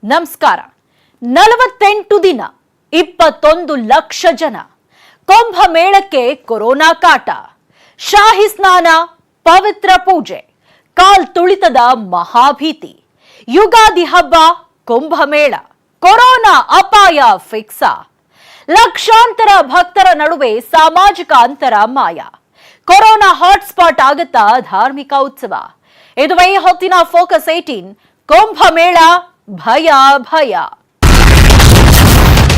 ನಮಸ್ಕಾರ. 48 ದಿನ 21 ಲಕ್ಷ ಜನ ಕುಂಭಮೇಳಕ್ಕೆ ಕೊರೋನಾ ಕಾಟ. ಶಾಹಿ ಸ್ನಾನ, ಪವಿತ್ರ ಪೂಜೆ, ಕಾಲ್ ತುಳಿತದ ಮಹಾಭೀತಿ. ಯುಗಾದಿ ಹಬ್ಬ, ಕುಂಭಮೇಳ, ಕೊರೋನಾ ಅಪಾಯ ಫಿಕ್ಸ. ಲಕ್ಷಾಂತರ ಭಕ್ತರ ನಡುವೆ ಸಾಮಾಜಿಕ ಅಂತರ ಮಾಯ. ಕೊರೋನಾ ಹಾಟ್ಸ್ಪಾಟ್ ಆಗುತ್ತಾ ಧಾರ್ಮಿಕ ಉತ್ಸವ. ಇದುವೇ ಹೊತ್ತಿನ ಫೋಕಸ್ 18 ಕುಂಭಮೇಳ ಭಯ ಭಯ.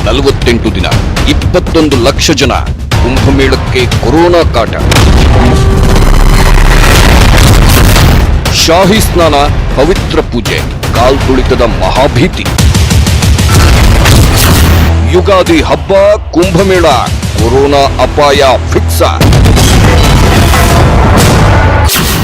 48 ದಿನ 21 ಲಕ್ಷ ಜನ ಕುಂಭಮೇಳಕ್ಕೆ ಕೊರೋನಾ ಕಾಟ. ಶಾಹಿ ಸ್ನಾನ, ಪವಿತ್ರ ಪೂಜೆ, ಕಾಲ್ ತುಳಿತದ ಮಹಾಭೀತಿ. ಯುಗಾದಿ ಹಬ್ಬ, ಕುಂಭಮೇಳ, ಕೊರೋನಾ ಅಪಾಯ ಫಿಕ್ಸ.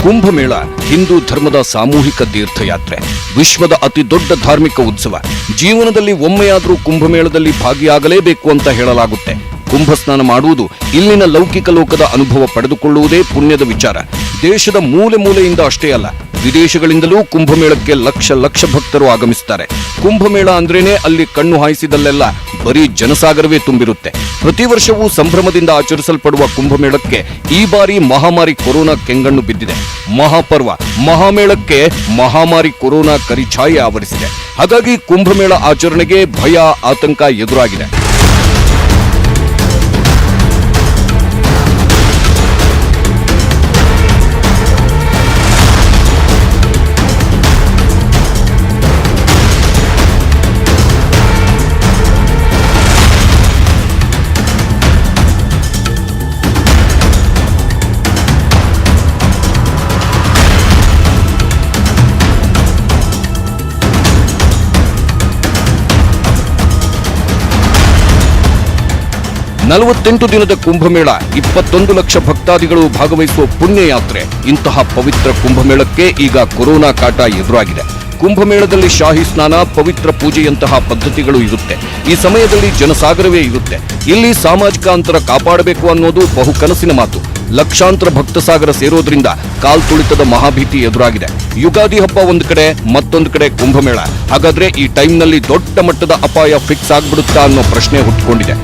ಕುಂಭಮೇಳ ಹಿಂದೂ ಧರ್ಮದ ಸಾಮೂಹಿಕ ತೀರ್ಥಯಾತ್ರೆ, ವಿಶ್ವದ ಅತಿ ದೊಡ್ಡ ಧಾರ್ಮಿಕ ಉತ್ಸವ. ಜೀವನದಲ್ಲಿ ಒಮ್ಮೆಯಾದರೂ ಕುಂಭಮೇಳದಲ್ಲಿ ಭಾಗಿಯಾಗಲೇಬೇಕು ಅಂತ ಹೇಳಲಾಗುತ್ತೆ. ಕುಂಭ ಸ್ನಾನ ಮಾಡುವುದು, ಇಲ್ಲಿನ ಲೌಕಿಕ ಲೋಕದ ಅನುಭವ ಪಡೆದುಕೊಳ್ಳುವುದೇ ಪುಣ್ಯದ ವಿಚಾರ. ದೇಶದ ಮೂಲೆ ಮೂಲೆಯಿಂದ ಅಷ್ಟೇ ಅಲ್ಲ, ವಿದೇಶಗಳಿಂದಲೂ ಕುಂಭಮೇಳಕ್ಕೆ ಲಕ್ಷ ಲಕ್ಷ ಭಕ್ತರು ಆಗಮಿಸುತ್ತಾರೆ. ಕುಂಭಮೇಳ ಅಂದ್ರೇನೆ ಅಲ್ಲಿ ಕಣ್ಣು ಹಾಯಿಸಿದಲ್ಲೆಲ್ಲ ಬರೀ ಜನಸಾಗರವೇ ತುಂಬಿರುತ್ತೆ. ಪ್ರತಿ ವರ್ಷವೂ ಸಂಭ್ರಮದಿಂದ ಆಚರಿಸಲ್ಪಡುವ ಕುಂಭಮೇಳಕ್ಕೆ ಈ ಬಾರಿ ಮಹಾಮಾರಿ ಕೊರೋನಾ ಕೆಂಗಣ್ಣು ಬಿದ್ದಿದೆ. ಮಹಾಪರ್ವ ಮಹಾಮೇಳಕ್ಕೆ ಮಹಾಮಾರಿ ಕೊರೋನಾ ಕರಿಛಾಯೆ ಆವರಿಸಿದೆ. ಹಾಗಾಗಿ ಕುಂಭಮೇಳ ಆಚರಣೆಗೆ ಭಯ, ಆತಂಕ ಎದುರಾಗಿದೆ. ನಲವತ್ತೆಂಟು ದಿನದ ಕುಂಭಮೇಳ, 21 ಲಕ್ಷ ಭಕ್ತಾದಿಗಳು ಭಾಗವಹಿಸುವ ಪುಣ್ಯ ಯಾತ್ರೆ. ಇಂತಹ ಪವಿತ್ರ ಕುಂಭಮೇಳಕ್ಕೆ ಈಗ ಕೊರೋನಾ ಕಾಟ ಎದುರಾಗಿದೆ. ಕುಂಭಮೇಳದಲ್ಲಿ ಶಾಹಿ ಸ್ನಾನ, ಪವಿತ್ರ ಪೂಜೆಯಂತಹ ಪದ್ಧತಿಗಳು ಇರುತ್ತೆ. ಈ ಸಮಯದಲ್ಲಿ ಜನಸಾಗರವೇ ಇರುತ್ತೆ. ಇಲ್ಲಿ ಸಾಮಾಜಿಕ ಅಂತರ ಕಾಪಾಡಬೇಕು ಅನ್ನೋದು ಬಹು ಕನಸಿನ ಮಾತು. ಲಕ್ಷಾಂತರ ಭಕ್ತ ಸಾಗರ ಸೇರೋದ್ರಿಂದ ಕಾಲ್ ತುಳಿತದ ಮಹಾಭೀತಿ ಎದುರಾಗಿದೆ. ಯುಗಾದಿ ಹಬ್ಬ ಒಂದು ಕಡೆ, ಮತ್ತೊಂದು ಕಡೆ ಕುಂಭಮೇಳ. ಹಾಗಾದ್ರೆ ಈ ಟೈಮ್ನಲ್ಲಿ ದೊಡ್ಡ ಮಟ್ಟದ ಅಪಾಯ ಫಿಕ್ಸ್ ಆಗ್ಬಿಡುತ್ತಾ ಅನ್ನೋ ಪ್ರಶ್ನೆ ಹುಟ್ಟುಕೊಂಡಿದೆ.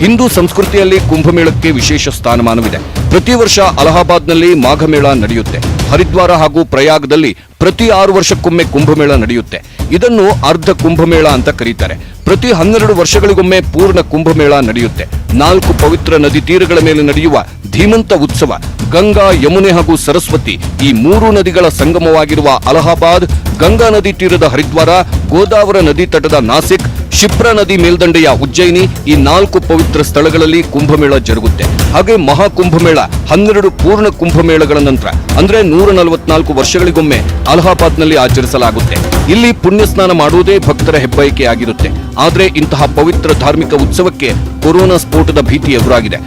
ಹಿಂದೂ ಸಂಸ್ಕೃತಿಯಲ್ಲಿ ಕುಂಭಮೇಳಕ್ಕೆ ವಿಶೇಷ ಸ್ಥಾನಮಾನವಿದೆ. ಪ್ರತಿ ವರ್ಷ ಅಲಹಾಬಾದ್ನಲ್ಲಿ ಮಾಘಮೇಳ ನಡೆಯುತ್ತೆ. ಹರಿದ್ವಾರ ಹಾಗೂ ಪ್ರಯಾಗದಲ್ಲಿ ಪ್ರತಿ 6 ವರ್ಷಕ್ಕೊಮ್ಮೆ ಕುಂಭಮೇಳ ನಡೆಯುತ್ತೆ. ಇದನ್ನು ಅರ್ಧ ಕುಂಭಮೇಳ ಅಂತ ಕರೀತಾರೆ. ಪ್ರತಿ 12 ವರ್ಷಗಳಿಗೊಮ್ಮೆ ಪೂರ್ಣ ಕುಂಭಮೇಳ ನಡೆಯುತ್ತೆ. 4 ಪವಿತ್ರ ನದಿ ತೀರಗಳ ಮೇಲೆ ನಡೆಯುವ ಧೀಮಂತ ಉತ್ಸವ. ಗಂಗಾ, ಯಮುನೆ ಹಾಗೂ ಸರಸ್ವತಿ ಈ 3 ನದಿಗಳ ಸಂಗಮವಾಗಿರುವ ಅಲಹಾಬಾದ್, ಗಂಗಾ ನದಿ ತೀರದ ಹರಿದ್ವಾರ, ಗೋದಾವರ ನದಿ ತಟದ ನಾಸಿಕ್, ಶಿಪ್ರಾ ನದಿ ಮೇಲ್ದಂಡೆಯ ಉಜ್ಜಯಿನಿ, ಈ 4 ಪವಿತ್ರ ಸ್ಥಳಗಳಲ್ಲಿ ಕುಂಭಮೇಳ ಜರುಗುತ್ತೆ. ಹಾಗೆ ಮಹಾಕುಂಭಮೇಳ 12 ಪೂರ್ಣ ಕುಂಭಮೇಳಗಳ ನಂತರ, ಅಂದ್ರೆ 144 ವರ್ಷಗಳಿಗೊಮ್ಮೆ ಅಲಹಾಬಾದ್ನಲ್ಲಿ ಆಚರಿಸಲಾಗುತ್ತೆ. ಇಲ್ಲಿ ಪುಣ್ಯ ಸ್ನಾನ ಮಾಡುವುದೇ ಭಕ್ತರ ಹೆಬ್ಬಯಕೆಯಾಗಿರುತ್ತೆ. ಆದ್ರೆ ಇಂತಹ ಪವಿತ್ರ ಧಾರ್ಮಿಕ ಉತ್ಸವಕ್ಕೆ ಕೊರೋನಾ ಸ್ಫೋಟದ ಭೀತಿ ಎದುರಾಗಿದೆ.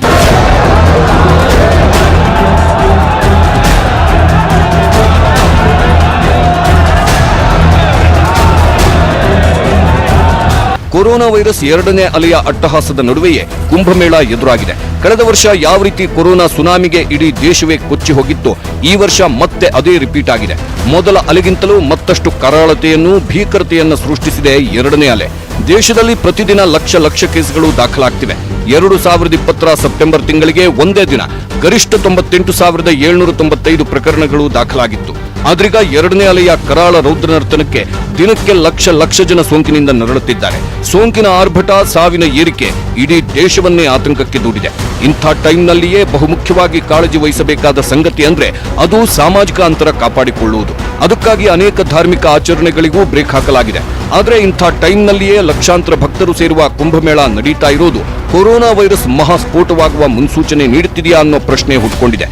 ಕೊರೋನಾ ವೈರಸ್ 2ನೇ ಅಲೆಯ ಅಟ್ಟಹಾಸದ ನಡುವೆಯೇ ಕುಂಭಮೇಳ ಎದುರಾಗಿದೆ. ಕಳೆದ ವರ್ಷ ಯಾವ ರೀತಿ ಕೊರೋನಾ ಸುನಾಮಿಗೆ ಇಡೀ ದೇಶವೇ ಕೊಚ್ಚಿ ಹೋಗಿತ್ತು, ಈ ವರ್ಷ ಮತ್ತೆ ಅದೇ ರಿಪೀಟ್ ಆಗಿದೆ. ಮೊದಲ ಅಲೆಗಿಂತಲೂ ಮತ್ತಷ್ಟು ಕರಾಳತೆಯನ್ನು, ಭೀಕರತೆಯನ್ನು ಸೃಷ್ಟಿಸಿದೆ 2ನೇ ಅಲೆ. ದೇಶದಲ್ಲಿ ಪ್ರತಿದಿನ ಲಕ್ಷ ಕೇಸ್ಗಳು ದಾಖಲಾಗ್ತಿವೆ. 2020 ಸೆಪ್ಟೆಂಬರ್ ತಿಂಗಳಿಗೆ ಒಂದೇ ದಿನ ಗರಿಷ್ಠ 98,795 ಪ್ರಕರಣಗಳು ದಾಖಲಾಗಿತ್ತು. ಆದ್ರೀಗ 2ನೇ ಅಲೆಯ ಕರಾಳ ರೌದ್ರ ನರ್ತನಕ್ಕೆ ದಿನಕ್ಕೆ ಲಕ್ಷ ಜನ ಸೋಂಕಿನಿಂದ ನರಳುತ್ತಿದ್ದಾರೆ. ಸೋಂಕಿನ ಆರ್ಭಟ, ಸಾವಿನ ಏರಿಕೆ ಇಡೀ ದೇಶವನ್ನೇ ಆತಂಕಕ್ಕೆ ದೂಡಿದೆ. ಇಂಥ ಟೈಮ್ನಲ್ಲಿಯೇ ಬಹುಮುಖ್ಯವಾಗಿ ಕಾಳಜಿ ವಹಿಸಬೇಕಾದ ಸಂಗತಿ ಅಂದ್ರೆ ಅದು ಸಾಮಾಜಿಕ ಅಂತರ ಕಾಪಾಡಿಕೊಳ್ಳುವುದು. ಅದಕ್ಕಾಗಿ ಅನೇಕ ಧಾರ್ಮಿಕ ಆಚರಣೆಗಳಿಗೂ ಬ್ರೇಕ್ ಹಾಕಲಾಗಿದೆ. ಆದ್ರೆ ಇಂಥ ಟೈಮ್ನಲ್ಲಿಯೇ ಲಕ್ಷಾಂತರ ಭಕ್ತರು ಸೇರುವ ಕುಂಭಮೇಳ ನಡೀತಾ ಇರೋದು ಕೊರೋನಾ ವೈರಸ್ ಮಹಾಸ್ಫೋಟವಾಗುವ ಮುನ್ಸೂಚನೆ ನೀಡುತ್ತಿದೆಯಾ ಅನ್ನೋ ಪ್ರಶ್ನೆ ಹುಟ್ಟುಕೊಂಡಿದೆ.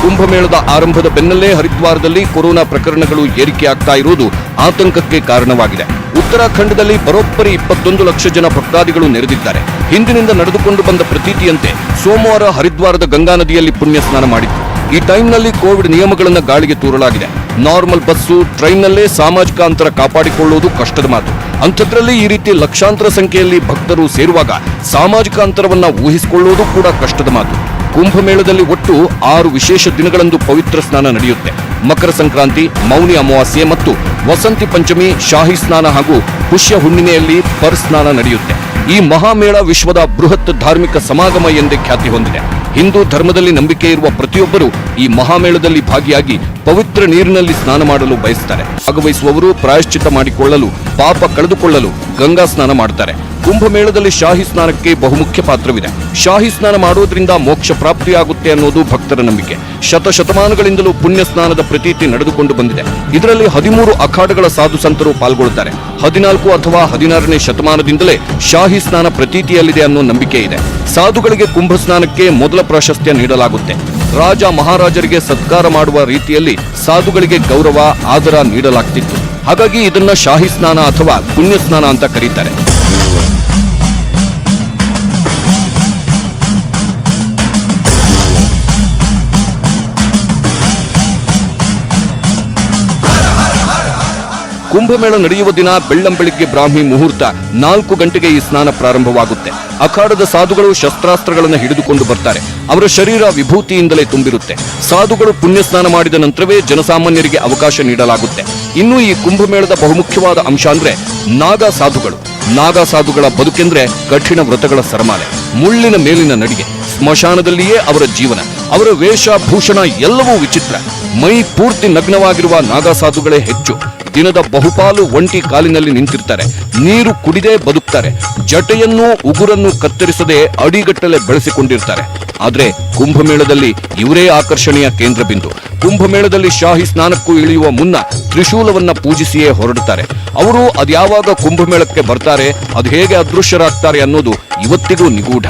ಕುಂಭಮೇಳದ ಆರಂಭದ ಬೆನ್ನಲ್ಲೇ ಹರಿದ್ವಾರದಲ್ಲಿ ಕೊರೋನಾ ಪ್ರಕರಣಗಳು ಏರಿಕೆಯಾಗ್ತಾ ಇರುವುದು ಆತಂಕಕ್ಕೆ ಕಾರಣವಾಗಿದೆ. ಉತ್ತರಾಖಂಡದಲ್ಲಿ ಬರೋಬ್ಬರಿ 21 ಲಕ್ಷ ಜನ ಭಕ್ತಾದಿಗಳು ನೆರೆದಿದ್ದಾರೆ. ಹಿಂದಿನಿಂದ ನಡೆದುಕೊಂಡು ಬಂದ ಪ್ರತೀತಿಯಂತೆ ಸೋಮವಾರ ಹರಿದ್ವಾರದ ಗಂಗಾ ನದಿಯಲ್ಲಿ ಪುಣ್ಯ ಸ್ನಾನ ಮಾಡಿತ್ತು. ಈ ಟೈಮ್ನಲ್ಲಿ ಕೋವಿಡ್ ನಿಯಮಗಳನ್ನು ಗಾಳಿಗೆ ತೂರಲಾಗಿದೆ. ನಾರ್ಮಲ್ ಬಸ್ಸು, ಟ್ರೈನ್ನಲ್ಲೇ ಸಾಮಾಜಿಕ ಅಂತರ ಕಾಪಾಡಿಕೊಳ್ಳುವುದು ಕಷ್ಟದ ಮಾತು. ಅಂಥದ್ರಲ್ಲಿ ಈ ರೀತಿ ಲಕ್ಷಾಂತರ ಸಂಖ್ಯೆಯಲ್ಲಿ ಭಕ್ತರು ಸೇರುವಾಗ ಸಾಮಾಜಿಕ ಅಂತರವನ್ನ ಊಹಿಸಿಕೊಳ್ಳುವುದು ಕೂಡ ಕಷ್ಟದ ಮಾತು. ಕುಂಭಮೇಳದಲ್ಲಿ ಒಟ್ಟು 6 ವಿಶೇಷ ದಿನಗಳಂದು ಪವಿತ್ರ ಸ್ನಾನ ನಡೆಯುತ್ತೆ. ಮಕರ ಸಂಕ್ರಾಂತಿ, ಮೌನಿ ಅಮಾವಾಸ್ಯೆ ಮತ್ತು ವಸಂತಿ ಪಂಚಮಿ, ಶಾಹಿ ಸ್ನಾನ ಹಾಗೂ ಪುಷ್ಯ ಹುಣ್ಣಿಮೆಯಲ್ಲಿ ಪರ್ ಸ್ನಾನ ನಡೆಯುತ್ತೆ. ಈ ಮಹಾಮೇಳ ವಿಶ್ವದ ಬೃಹತ್ ಧಾರ್ಮಿಕ ಸಮಾಗಮ ಎಂದೇ ಖ್ಯಾತಿ ಹೊಂದಿದೆ. ಹಿಂದೂ ಧರ್ಮದಲ್ಲಿ ನಂಬಿಕೆ ಇರುವ ಪ್ರತಿಯೊಬ್ಬರು ಈ ಮಹಾಮೇಳದಲ್ಲಿ ಭಾಗಿಯಾಗಿ ಪವಿತ್ರ ನೀರಿನಲ್ಲಿ ಸ್ನಾನ ಮಾಡಲು ಬಯಸುತ್ತಾರೆ. ಭಾಗವಹಿಸುವವರು ಪ್ರಾಯಶ್ಚಿತ್ತ ಮಾಡಿಕೊಳ್ಳಲು, ಪಾಪ ಕಳೆದುಕೊಳ್ಳಲು ಗಂಗಾ ಸ್ನಾನ ಮಾಡುತ್ತಾರೆ. ಕುಂಭಮೇಳದಲ್ಲಿ ಶಾಹಿ ಸ್ನಾನಕ್ಕೆ ಬಹುಮುಖ್ಯ ಪಾತ್ರವಿದೆ. ಶಾಹಿ ಸ್ನಾನ ಮಾಡೋದ್ರಿಂದ ಮೋಕ್ಷ ಪ್ರಾಪ್ತಿಯಾಗುತ್ತೆ ಅನ್ನೋದು ಭಕ್ತರ ನಂಬಿಕೆ. ಶತಶತಮಾನಗಳಿಂದಲೂ ಪುಣ್ಯ ಸ್ನಾನದ ಪ್ರತೀತಿ ನಡೆದುಕೊಂಡು ಬಂದಿದೆ. ಇದರಲ್ಲಿ 13 ಅಖಾಡಗಳ ಸಾಧು ಸಂತರು ಪಾಲ್ಗೊಳ್ಳುತ್ತಾರೆ. 14 ಅಥವಾ 16ನೇ ಶತಮಾನದಿಂದಲೇ ಶಾಹಿ ಸ್ನಾನ ಪ್ರತೀತಿಯಲ್ಲಿದೆ ಅನ್ನೋ ನಂಬಿಕೆ ಇದೆ. ಸಾಧುಗಳಿಗೆ ಕುಂಭ ಸ್ನಾನಕ್ಕೆ ಮೊದಲ ಪ್ರಾಶಸ್ತ್ಯ ನೀಡಲಾಗುತ್ತೆ. ರಾಜ ಮಹಾರಾಜರಿಗೆ ಸತ್ಕಾರ ಮಾಡುವ ರೀತಿಯಲ್ಲಿ ಸಾಧುಗಳಿಗೆ ಗೌರವ, ಆದರ ನೀಡಲಾಗ್ತಿತ್ತು. ಹಾಗಾಗಿ ಇದನ್ನ ಶಾಹಿ ಸ್ನಾನ ಅಥವಾ ಪುಣ್ಯ ಸ್ನಾನ ಅಂತ ಕರೀತಾರೆ. ಕುಂಭಮೇಳ ನಡೆಯುವ ದಿನ ಬೆಳ್ಳಂಬೆಳಿಗ್ಗೆ ಬ್ರಾಹ್ಮಿ ಮುಹೂರ್ತ 4 ಗಂಟೆಗೆ ಈ ಸ್ನಾನ ಪ್ರಾರಂಭವಾಗುತ್ತೆ. ಅಖಾಡದ ಸಾಧುಗಳು ಶಸ್ತ್ರಾಸ್ತ್ರಗಳನ್ನು ಹಿಡಿದುಕೊಂಡು ಬರ್ತಾರೆ. ಅವರ ಶರೀರ ವಿಭೂತಿಯಿಂದಲೇ ತುಂಬಿರುತ್ತೆ. ಸಾಧುಗಳು ಪುಣ್ಯ ಸ್ನಾನ ಮಾಡಿದ ನಂತರವೇ ಜನಸಾಮಾನ್ಯರಿಗೆ ಅವಕಾಶ ನೀಡಲಾಗುತ್ತೆ. ಇನ್ನು ಈ ಕುಂಭಮೇಳದ ಬಹುಮುಖ್ಯವಾದ ಅಂಶ ಅಂದ್ರೆ ನಾಗಾ ಸಾಧುಗಳು. ನಾಗಾ ಸಾಧುಗಳ ಬದುಕೆಂದ್ರೆ ಕಠಿಣ ವ್ರತಗಳ ಸರಮಾಲೆ, ಮುಳ್ಳಿನ ಮೇಲಿನ ನಡಿಗೆ, ಸ್ಮಶಾನದಲ್ಲಿಯೇ ಅವರ ಜೀವನ. ಅವರ ವೇಷ ಭೂಷಣ ಎಲ್ಲವೂ ವಿಚಿತ್ರ. ಮೈ ಪೂರ್ತಿ ನಗ್ನವಾಗಿರುವ ನಾಗಾ ಸಾಧುಗಳೇ ಹೆಚ್ಚು. ದಿನದ ಬಹುಪಾಲು ಒಂಟಿ ಕಾಲಿನಲ್ಲಿ ನಿಂತಿರ್ತಾರೆ. ನೀರು ಕುಡಿದೇ ಬದುಕ್ತಾರೆ. ಜಟೆಯನ್ನು, ಉಗುರನ್ನು ಕತ್ತರಿಸದೆ ಅಡಿಗಟ್ಟಲೆ ಬೆಳೆಸಿಕೊಂಡಿರ್ತಾರೆ. ಆದ್ರೆ ಕುಂಭಮೇಳದಲ್ಲಿ ಇವರೇ ಆಕರ್ಷಣೆಯ ಕೇಂದ್ರ ಬಿಂದು. ಕುಂಭಮೇಳದಲ್ಲಿ ಶಾಹಿ ಸ್ನಾನಕ್ಕೂ ಇಳಿಯುವ ಮುನ್ನ ತ್ರಿಶೂಲವನ್ನ ಪೂಜಿಸಿಯೇ ಹೊರಡುತ್ತಾರೆ. ಅವರು ಅದ್ಯಾವಾಗ ಕುಂಭಮೇಳಕ್ಕೆ ಬರ್ತಾರೆ, ಅದು ಹೇಗೆ ಅದೃಶ್ಯರಾಗ್ತಾರೆ ಅನ್ನೋದು ಇವತ್ತಿಗೂ ನಿಗೂಢ.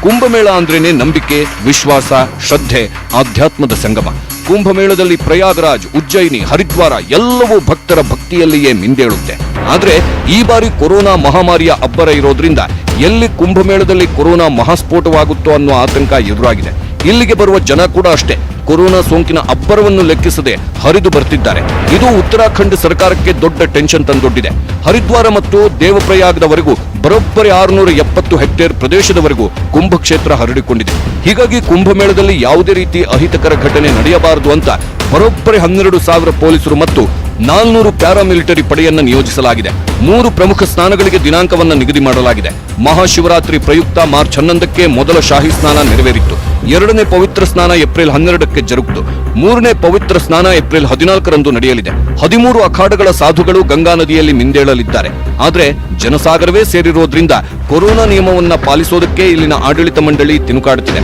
ಕುಂಭಮೇಳ ಅಂದ್ರೇನೆ ನಂಬಿಕೆ, ವಿಶ್ವಾಸ, ಶ್ರದ್ಧೆ, ಆಧ್ಯಾತ್ಮದ ಸಂಗಮ. ಕುಂಭಮೇಳದಲ್ಲಿ ಪ್ರಯಾಗರಾಜ್, ಉಜ್ಜಯಿನಿ, ಹರಿದ್ವಾರ ಎಲ್ಲವೂ ಭಕ್ತರ ಭಕ್ತಿಯಲ್ಲಿಯೇ ಮಿಂದೇಳುತ್ತೆ. ಆದ್ರೆ ಈ ಬಾರಿ ಕೊರೋನಾ ಮಹಾಮಾರಿಯ ಅಬ್ಬರ ಇರೋದ್ರಿಂದ ಎಲ್ಲಿ ಕುಂಭಮೇಳದಲ್ಲಿ ಕೊರೋನಾ ಮಹಾಸ್ಫೋಟವಾಗುತ್ತೋ ಅನ್ನೋ ಆತಂಕ ಎದುರಾಗಿದೆ. ಇಲ್ಲಿಗೆ ಬರುವ ಜನ ಕೂಡ ಅಷ್ಟೇ ಕೊರೋನಾ ಸೋಂಕಿನ ಅಬ್ಬರವನ್ನು ಲೆಕ್ಕಿಸದೆ ಹರಿದು ಬರ್ತಿದ್ದಾರೆ. ಇದು ಉತ್ತರಾಖಂಡ್ ಸರ್ಕಾರಕ್ಕೆ ದೊಡ್ಡ ಟೆನ್ಷನ್ ತಂದೊಡ್ಡಿದೆ. ಹರಿದ್ವಾರ ಮತ್ತು ದೇವಪ್ರಯಾಗದವರೆಗೂ ಬರೋಬ್ಬರಿ 670 ಹೆಕ್ಟೇರ್ ಪ್ರದೇಶದವರೆಗೂ ಕುಂಭಕ್ಷೇತ್ರ ಹರಡಿಕೊಂಡಿದೆ. ಹೀಗಾಗಿ ಕುಂಭಮೇಳದಲ್ಲಿ ಯಾವುದೇ ರೀತಿ ಅಹಿತಕರ ಘಟನೆ ನಡೆಯಬಾರದು ಅಂತ ಬರೋಬ್ಬರಿ 12,000 ಪೊಲೀಸರು ಮತ್ತು 400 ಪ್ಯಾರಾಮಿಲಿಟರಿ ಪಡೆಯನ್ನ ನಿಯೋಜಿಸಲಾಗಿದೆ. 3 ಪ್ರಮುಖ ಸ್ನಾನಗಳಿಗೆ ದಿನಾಂಕವನ್ನ ನಿಗದಿ ಮಾಡಲಾಗಿದೆ. ಮಹಾಶಿವರಾತ್ರಿ ಪ್ರಯುಕ್ತ ಮಾರ್ಚ್ 11ಕ್ಕೆ ಮೊದಲ ಶಾಹಿ ಸ್ನಾನ ನೆರವೇರಿತ್ತು. 2ನೇ ಪವಿತ್ರ ಸ್ನಾನ ಏಪ್ರಿಲ್ 12ಕ್ಕೆ ಜರುಗಿತು. 3ನೇ ಪವಿತ್ರ ಸ್ನಾನ ಏಪ್ರಿಲ್ 14ರಂದು ನಡೆಯಲಿದೆ. 13 ಅಖಾಡಗಳ ಸಾಧುಗಳು ಗಂಗಾ ನದಿಯಲ್ಲಿ ಮಿಂದೇಳಲಿದ್ದಾರೆ. ಆದ್ರೆ ಜನಸಾಗರವೇ ಸೇರಿರೋದ್ರಿಂದ ಕೊರೋನಾ ನಿಯಮವನ್ನ ಪಾಲಿಸೋದಕ್ಕೆ ಇಲ್ಲಿನ ಆಡಳಿತ ಮಂಡಳಿ ತಿನುಕಾಡುತ್ತಿದೆ.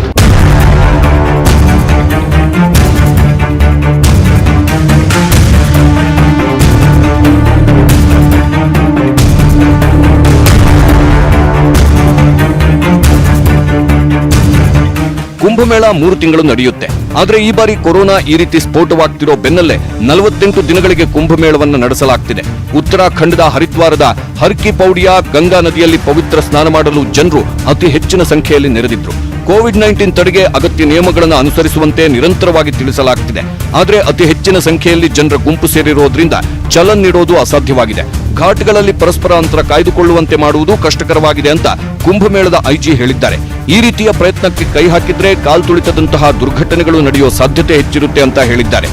ಕುಂಭಮೇಳ 3 ತಿಂಗಳು ನಡೆಯುತ್ತೆ. ಆದ್ರೆ ಈ ಬಾರಿ ಕೊರೋನಾ ಈ ರೀತಿ ಸ್ಫೋಟವಾಗ್ತಿರೋ ಬೆನ್ನಲ್ಲೇ 48 ದಿನಗಳಿಗೆ ಕುಂಭಮೇಳವನ್ನು ನಡೆಸಲಾಗ್ತಿದೆ. ಉತ್ತರಾಖಂಡದ ಹರಿದ್ವಾರದ ಹರ್ ಕಿ ಪೌಡಿಯ ಗಂಗಾ ನದಿಯಲ್ಲಿ ಪವಿತ್ರ ಸ್ನಾನ ಮಾಡಲು ಜನರು ಅತಿ ಹೆಚ್ಚಿನ ಸಂಖ್ಯೆಯಲ್ಲಿ ನೆರೆದಿದ್ರು. ಕೋವಿಡ್-19 ತಡೆಗೆ ಅಗತ್ಯ ನಿಯಮಗಳನ್ನು ಅನುಸರಿಸುವಂತೆ ನಿರಂತರವಾಗಿ ತಿಳಿಸಲಾಗ್ತಿದೆ. ಆದ್ರೆ ಅತಿ ಹೆಚ್ಚಿನ ಸಂಖ್ಯೆಯಲ್ಲಿ ಜನರ ಗುಂಪು ಸೇರಿರೋದ್ರಿಂದ ಚಲನ್ ನೀಡೋದು ಅಸಾಧ್ಯವಾಗಿದೆ. ಘಾಟ್ಗಳಲ್ಲಿ ಪರಸ್ಪರ ಅಂತರ ಕಾಯ್ದುಕೊಳ್ಳುವಂತೆ ಮಾಡುವುದು ಕಷ್ಟಕರವಾಗಿದೆ ಅಂತ ಕುಂಭಮೇಳದ ಐಜಿ ಹೇಳಿದ್ದಾರೆ. ಈ ರೀತಿಯ ಪ್ರಯತ್ನಕ್ಕೆ ಕೈ ಹಾಕಿದ್ರೆ ಕಾಲ್ತುಳಿತದಂತಹ ದುರ್ಘಟನೆಗಳು ನಡೆಯುವ ಸಾಧ್ಯತೆ ಹೆಚ್ಚಿರುತ್ತೆ ಅಂತ ಹೇಳಿದ್ದಾರೆ.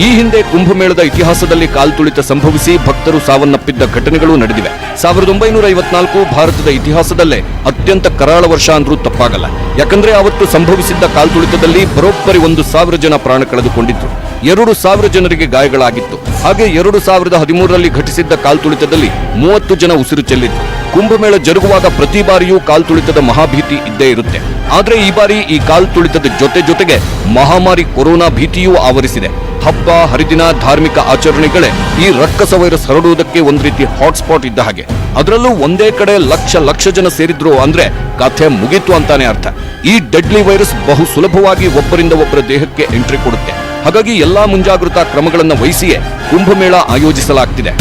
ಈ ಹಿಂದೆ ಕುಂಭಮೇಳದ ಇತಿಹಾಸದಲ್ಲಿ ಕಾಲ್ತುಳಿತ ಸಂಭವಿಸಿ ಭಕ್ತರು ಸಾವನ್ನಪ್ಪಿದ್ದ ಘಟನೆಗಳು ನಡೆದಿವೆ. 1954 ಭಾರತದ ಇತಿಹಾಸದಲ್ಲೇ ಅತ್ಯಂತ ಕರಾಳ ವರ್ಷ ಅಂದ್ರೂ ತಪ್ಪಾಗಲ್ಲ. ಯಾಕಂದ್ರೆ ಅವತ್ತು ಸಂಭವಿಸಿದ್ದ ಕಾಲ್ತುಳಿತದಲ್ಲಿ ಬರೋಬ್ಬರಿ 1,000 ಜನ ಪ್ರಾಣ ಕಳೆದುಕೊಂಡಿದ್ರು. 2,000 ಜನರಿಗೆ ಗಾಯಗಳಾಗಿತ್ತು. ಹಾಗೆ 2013ರಲ್ಲಿ ಘಟಿಸಿದ್ದ ಕಾಲ್ತುಳಿತದಲ್ಲಿ 30 ಜನ ಉಸಿರು ಚೆಲ್ಲಿದ್ರು. ಕುಂಭಮೇಳ ಜರುಗುವಾಗ ಪ್ರತಿ ಬಾರಿಯೂ ಕಾಲ್ತುಳಿತದ ಮಹಾಭೀತಿ ಇದ್ದೇ ಇರುತ್ತೆ. ಆದ್ರೆ ಈ ಬಾರಿ ಈ ಕಾಲ್ತುಳಿತದ ಜೊತೆಗೆ ಮಹಾಮಾರಿ ಕೊರೋನಾ ಭೀತಿಯೂ ಆವರಿಸಿದೆ. ಹಬ್ಬ ಹರಿದಿನ ಧಾರ್ಮಿಕ ಆಚರಣೆಗಳೇ ಈ ರಕ್ಕಸ ವೈರಸ್ ಹರಡುವುದಕ್ಕೆ ಒಂದ್ ರೀತಿ ಹಾಟ್ಸ್ಪಾಟ್ ಇದ್ದ ಹಾಗೆ. ಅದರಲ್ಲೂ ಒಂದೇ ಕಡೆ ಲಕ್ಷ ಜನ ಸೇರಿದ್ರು ಅಂದ್ರೆ ಕಥೆ ಮುಗೀತು ಅಂತಾನೆ ಅರ್ಥ. ಈ ಡೆಡ್ಲಿ ವೈರಸ್ ಬಹು ಸುಲಭವಾಗಿ ಒಬ್ಬರಿಂದ ಒಬ್ಬರ ದೇಹಕ್ಕೆ ಎಂಟ್ರಿ ಕೊಡುತ್ತೆ. ಹಾಗಾಗಿ ಎಲ್ಲಾ ಮುಂಜಾಗ್ರತಾ ಕ್ರಮಗಳನ್ನು ವಹಿಸಿಯೇ ಕುಂಭಮೇಳ ಆಯೋಜಿಸಲಾಗ್ತಿದೆ.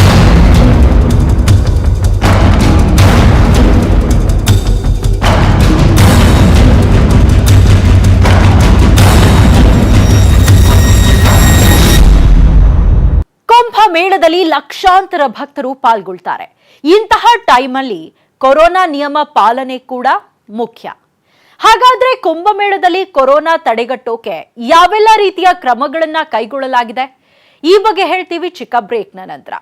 ಮೇಳದಲ್ಲಿ ಲಕ್ಷಾಂತರ ಭಕ್ತರು ಪಾಲ್ಗೊಳ್ತಾರೆ. ಇಂತಹ ಟೈಮಲ್ಲಿ ಕೊರೋನಾ ನಿಯಮ ಪಾಲನೆ ಕೂಡ ಮುಖ್ಯ. ಹಾಗಾದ್ರೆ ಕುಂಭಮೇಳದಲ್ಲಿ ಕೊರೋನಾ ತಡೆಗಟ್ಟೋಕೆ ಯಾವೆಲ್ಲ ರೀತಿಯ ಕ್ರಮಗಳನ್ನ ಕೈಗೊಳ್ಳಲಾಗಿದೆ? ಈ ಬಗ್ಗೆ ಹೇಳ್ತೀವಿ ಚಿಕ್ಕ ಬ್ರೇಕ್ನ ನಂತರ.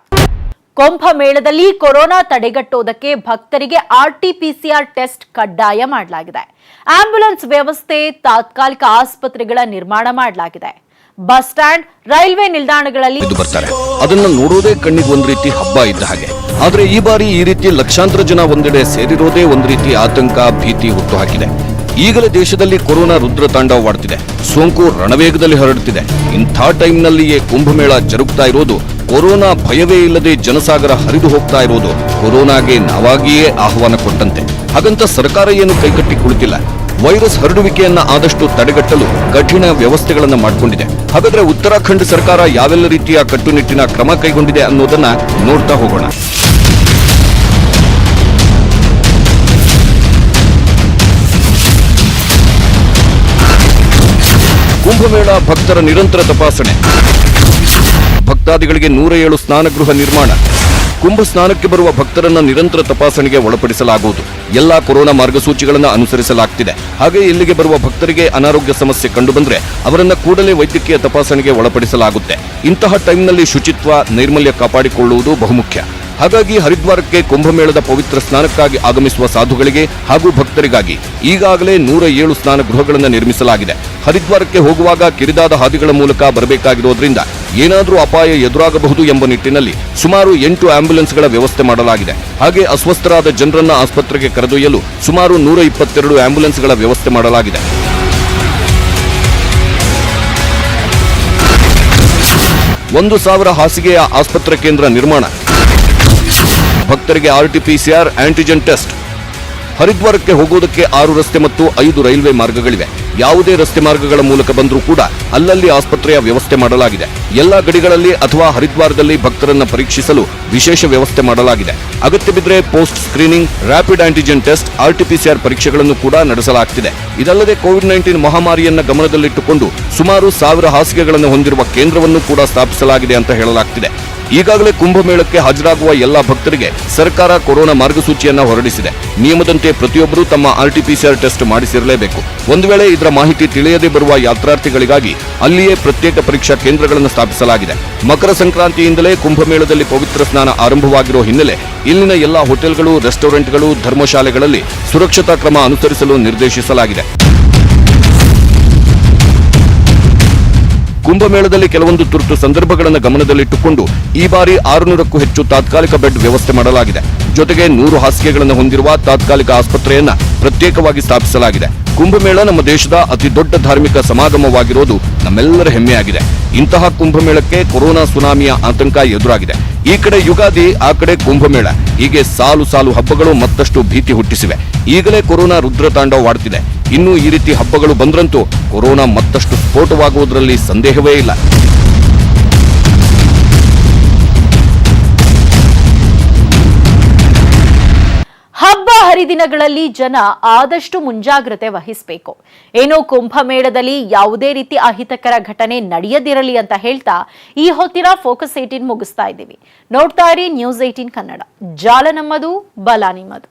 ಕುಂಭಮೇಳದಲ್ಲಿ ಕೊರೋನಾ ತಡೆಗಟ್ಟೋದಕ್ಕೆ ಭಕ್ತರಿಗೆ RT-PCR ಟೆಸ್ಟ್ ಕಡ್ಡಾಯ ಮಾಡಲಾಗಿದೆ. ಆಂಬ್ಯುಲೆನ್ಸ್ ವ್ಯವಸ್ಥೆ, ತಾತ್ಕಾಲಿಕ ಆಸ್ಪತ್ರೆಗಳ ನಿರ್ಮಾಣ ಮಾಡಲಾಗಿದೆ. ಬಸ್ ಸ್ಟ್ಯಾಂಡ್, ರೈಲ್ವೆ ನಿಲ್ದಾಣಗಳಲ್ಲಿ ಬರ್ತಾರೆ. ಅದನ್ನ ನೋಡೋದೇ ಕಣ್ಣಿಗೆ ಒಂದ್ ರೀತಿ ಹಬ್ಬ ಇದ್ದ ಹಾಗೆ. ಆದ್ರೆ ಈ ಬಾರಿ ಈ ರೀತಿ ಲಕ್ಷಾಂತರ ಜನ ಒಂದೆಡೆ ಸೇರಿರೋದೇ ಒಂದ್ ರೀತಿ ಆತಂಕ, ಭೀತಿ ಹುಟ್ಟು ಹಾಕಿದೆ. ಈಗಲೇ ದೇಶದಲ್ಲಿ ಕೊರೋನಾ ರುದ್ರ ತಾಂಡವವಾಡ್ತಿದೆ. ಸೋಂಕು ರಣವೇಗದಲ್ಲಿ ಹರಡುತ್ತಿದೆ. ಇಂಥ ಟೈಮ್ನಲ್ಲಿಯೇ ಕುಂಭಮೇಳ ಜರುಗ್ತಾ ಇರೋದು, ಕೊರೋನಾ ಭಯವೇ ಇಲ್ಲದೆ ಜನಸಾಗರ ಹರಿದು ಹೋಗ್ತಾ ಇರೋದು ಕೊರೋನಾಗೆ ನಾವಾಗಿಯೇ ಆಹ್ವಾನ ಕೊಟ್ಟಂತೆ. ಹಾಗಂತ ಸರ್ಕಾರ ಏನು ಕೈಕಟ್ಟಿ ಕುಳಿತಿಲ್ಲ. ವೈರಸ್ ಹರಡುವಿಕೆಯನ್ನ ಆದಷ್ಟು ತಡೆಗಟ್ಟಲು ಕಠಿಣ ವ್ಯವಸ್ಥೆಗಳನ್ನು ಮಾಡಿಕೊಂಡಿದೆ. ಹಾಗಾದ್ರೆ ಉತ್ತರಾಖಂಡ ಸರ್ಕಾರ ಯಾವೆಲ್ಲ ರೀತಿಯ ಕಟ್ಟುನಿಟ್ಟಿನ ಕ್ರಮ ಕೈಗೊಂಡಿದೆ ಅನ್ನೋದನ್ನ ನೋಡ್ತಾ ಹೋಗೋಣ. ಕುಂಭಮೇಳ ಭಕ್ತರ ನಿರಂತರ ತಪಾಸಣೆ. ಭಕ್ತಾದಿಗಳಿಗೆ 107 ಸ್ನಾನಗೃಹ ನಿರ್ಮಾಣ. ಕುಂಭ ಸ್ನಾನಕ್ಕೆ ಬರುವ ಭಕ್ತರನ್ನ ನಿರಂತರ ತಪಾಸಣೆಗೆ ಒಳಪಡಿಸಲಾಗುವುದು. ಎಲ್ಲಾ ಕೊರೋನಾ ಮಾರ್ಗಸೂಚಿಗಳನ್ನು ಅನುಸರಿಸಲಾಗ್ತಿದೆ. ಹಾಗೆ ಇಲ್ಲಿಗೆ ಬರುವ ಭಕ್ತರಿಗೆ ಅನಾರೋಗ್ಯ ಸಮಸ್ಯೆ ಕಂಡುಬಂದ್ರೆ ಅವರನ್ನ ಕೂಡಲೇ ವೈದ್ಯಕೀಯ ತಪಾಸಣೆಗೆ ಒಳಪಡಿಸಲಾಗುತ್ತೆ. ಇಂತಹ ಟೈಮ್ನಲ್ಲಿ ಶುಚಿತ್ವ, ನೈರ್ಮಲ್ಯ ಕಾಪಾಡಿಕೊಳ್ಳುವುದು ಬಹುಮುಖ್ಯ. ಹಾಗಾಗಿ ಹರಿದ್ವಾರಕ್ಕೆ ಕುಂಭಮೇಳದ ಪವಿತ್ರ ಸ್ನಾನಕ್ಕಾಗಿ ಆಗಮಿಸುವ ಸಾಧುಗಳಿಗೆ ಹಾಗೂ ಭಕ್ತರಿಗಾಗಿ ಈಗಾಗಲೇ 107 ಸ್ನಾನ ಗೃಹಗಳನ್ನು ನಿರ್ಮಿಸಲಾಗಿದೆ. ಹರಿದ್ವಾರಕ್ಕೆ ಹೋಗುವಾಗ ಕಿರಿದಾದ ಹಾದಿಗಳ ಮೂಲಕ ಬರಬೇಕಾಗಿರೋದ್ರಿಂದ ಏನಾದರೂ ಅಪಾಯ ಎದುರಾಗಬಹುದು ಎಂಬ ನಿಟ್ಟಿನಲ್ಲಿ ಸುಮಾರು 8 ಆಂಬ್ಯುಲೆನ್ಸ್ಗಳ ವ್ಯವಸ್ಥೆ ಮಾಡಲಾಗಿದೆ. ಹಾಗೆ ಅಸ್ವಸ್ಥರಾದ ಜನರನ್ನ ಆಸ್ಪತ್ರೆಗೆ ಕರೆದೊಯ್ಯಲು ಸುಮಾರು 122 ಆಂಬ್ಯುಲೆನ್ಸ್ಗಳ ವ್ಯವಸ್ಥೆ ಮಾಡಲಾಗಿದೆ. ಒಂದು 1000 ಹಾಸಿಗೆಯ ಆಸ್ಪತ್ರೆ ಕೇಂದ್ರ ನಿರ್ಮಾಣ. ಭಕ್ತರಿಗೆ RT-PCR ಆಂಟಿಜೆನ್ ಟೆಸ್ಟ್. ಹರಿದ್ವಾರಕ್ಕೆ ಹೋಗುವುದಕ್ಕೆ 6 ರಸ್ತೆ ಮತ್ತು 5 ರೈಲ್ವೆ ಮಾರ್ಗಗಳಿವೆ. ಯಾವುದೇ ರಸ್ತೆ ಮಾರ್ಗಗಳ ಮೂಲಕ ಬಂದರೂ ಕೂಡ ಅಲ್ಲಲ್ಲಿ ಆಸ್ಪತ್ರೆಯ ವ್ಯವಸ್ಥೆ ಮಾಡಲಾಗಿದೆ. ಎಲ್ಲಾ ಗಡಿಗಳಲ್ಲಿ ಅಥವಾ ಹರಿದ್ವಾರದಲ್ಲಿ ಭಕ್ತರನ್ನ ಪರೀಕ್ಷಿಸಲು ವಿಶೇಷ ವ್ಯವಸ್ಥೆ ಮಾಡಲಾಗಿದೆ. ಅಗತ್ಯ ಬಿದ್ದರೆ post screening, rapid antigen test, RT-PCR ಪರೀಕ್ಷೆಗಳನ್ನು ಕೂಡ ನಡೆಸಲಾಗುತ್ತಿದೆ. ಇದಲ್ಲದೆ ಕೋವಿಡ್-19 ಮಹಾಮಾರಿಯನ್ನ ಗಮನದಲ್ಲಿಟ್ಟುಕೊಂಡು ಸುಮಾರು 1000 ಹಾಸಿಗೆಗಳನ್ನು ಹೊಂದಿರುವ ಕೇಂದ್ರವನ್ನು ಕೂಡ ಸ್ಥಾಪಿಸಲಾಗಿದೆ ಅಂತ ಹೇಳಲಾಗುತ್ತಿದೆ. ಈಗಾಗಲೇ ಕುಂಭಮೇಳಕ್ಕೆ ಹಾಜರಾಗುವ ಎಲ್ಲಾ ಭಕ್ತರಿಗೆ ಸರ್ಕಾರ ಕೊರೋನಾ ಮಾರ್ಗಸೂಚಿಯನ್ನ ಹೊರಡಿಸಿದೆ. ನಿಯಮದಂತೆ ಪ್ರತಿಯೊಬ್ಬರೂ ತಮ್ಮ RT-PCR ಟೆಸ್ಟ್ ಮಾಡಿಸಿರಲೇಬೇಕು. ಒಂದು ವೇಳೆ ಇದರ ಮಾಹಿತಿ ತಿಳಿಯದೆ ಬರುವ ಯಾತ್ರಾರ್ಥಿಗಳಿಗಾಗಿ ಅಲ್ಲಿಯೇ ಪ್ರತ್ಯೇಕ ಪರೀಕ್ಷಾ ಕೇಂದ್ರಗಳನ್ನು ಸ್ಥಾಪಿಸಲಾಗಿದೆ. ಮಕರ ಸಂಕ್ರಾಂತಿಯಿಂದಲೇ ಕುಂಭಮೇಳದಲ್ಲಿ ಪವಿತ್ರ ಸ್ನಾನ ಆರಂಭವಾಗಿರುವ ಹಿನ್ನೆಲೆ ಇಲ್ಲಿನ ಎಲ್ಲಾ ಹೋಟೆಲ್ಗಳು, ರೆಸ್ಟೋರೆಂಟ್ಗಳು, ಧರ್ಮಶಾಲೆಗಳಲ್ಲಿ ಸುರಕ್ಷತಾ ಕ್ರಮ ಅನುಸರಿಸಲು ನಿರ್ದೇಶಿಸಲಾಗಿದೆ. ಕುಂಭಮೇಳದಲ್ಲಿ ಕೆಲವೊಂದು ತುರ್ತು ಸಂದರ್ಭಗಳನ್ನು ಗಮನದಲ್ಲಿಟ್ಟುಕೊಂಡು ಈ ಬಾರಿ 600ಕ್ಕೂ ಹೆಚ್ಚು ತಾತ್ಕಾಲಿಕ ಬೆಡ್ ವ್ಯವಸ್ಥೆ ಮಾಡಲಾಗಿದೆ. ಜೊತೆಗೆ 100 ಹಾಸಿಗೆಗಳನ್ನು ಹೊಂದಿರುವ ತಾತ್ಕಾಲಿಕ ಆಸ್ಪತ್ರೆಯನ್ನ ಪ್ರತ್ಯೇಕವಾಗಿ ಸ್ಥಾಪಿಸಲಾಗಿದೆ. ಕುಂಭಮೇಳ ನಮ್ಮ ದೇಶದ ಅತಿ ದೊಡ್ಡ ಧಾರ್ಮಿಕ ಸಮಾಗಮವಾಗಿರೋದು ನಮ್ಮೆಲ್ಲರ ಹೆಮ್ಮೆಯಾಗಿದೆ. ಇಂತಹ ಕುಂಭಮೇಳಕ್ಕೆ ಕೊರೋನಾ ಸುನಾಮಿಯ ಆತಂಕ ಎದುರಾಗಿದೆ. ಈ ಕಡೆ ಯುಗಾದಿ, ಆ ಕಡೆ ಕುಂಭಮೇಳ, ಹೀಗೆ ಸಾಲು ಸಾಲು ಹಬ್ಬಗಳು ಮತ್ತಷ್ಟು ಭೀತಿ ಹುಟ್ಟಿಸಿವೆ. ಈಗಲೇ ಕೊರೋನಾ ರುದ್ರತಾಂಡವವಾಡುತ್ತಿದೆ. ಇನ್ನು ಈ ರೀತಿ ಹಬ್ಬಗಳು ಬಂದ್ರಂತೂ ಕೊರೋನಾ ಮತ್ತಷ್ಟು ಸ್ಫೋಟವಾಗುವುದರಲ್ಲಿ ಸಂದೇಹವೇ ಇಲ್ಲ. ಹಬ್ಬ ಹರಿದಿನಗಳಲ್ಲಿ ಜನ ಆದಷ್ಟು ಮುಂಜಾಗ್ರತೆ ವಹಿಸಬೇಕು. ಏನೋ ಕುಂಭಮೇಳದಲ್ಲಿ ಯಾವುದೇ ರೀತಿ ಅಹಿತಕರ ಘಟನೆ ನಡೆಯದಿರಲಿ ಅಂತ ಹೇಳ್ತಾ ಈ ಹೊತ್ತಿನ ಫೋಕಸ್ 18 ಮುಗಿಸ್ತಾ ಇದ್ದೀವಿ. ನೋಡ್ತಾ ಇರಿ ನ್ಯೂಸ್ 18 ಕನ್ನಡ. ಜಾಲ ನಮ್ಮದು, ಬಲ ನಿಮ್ಮದು.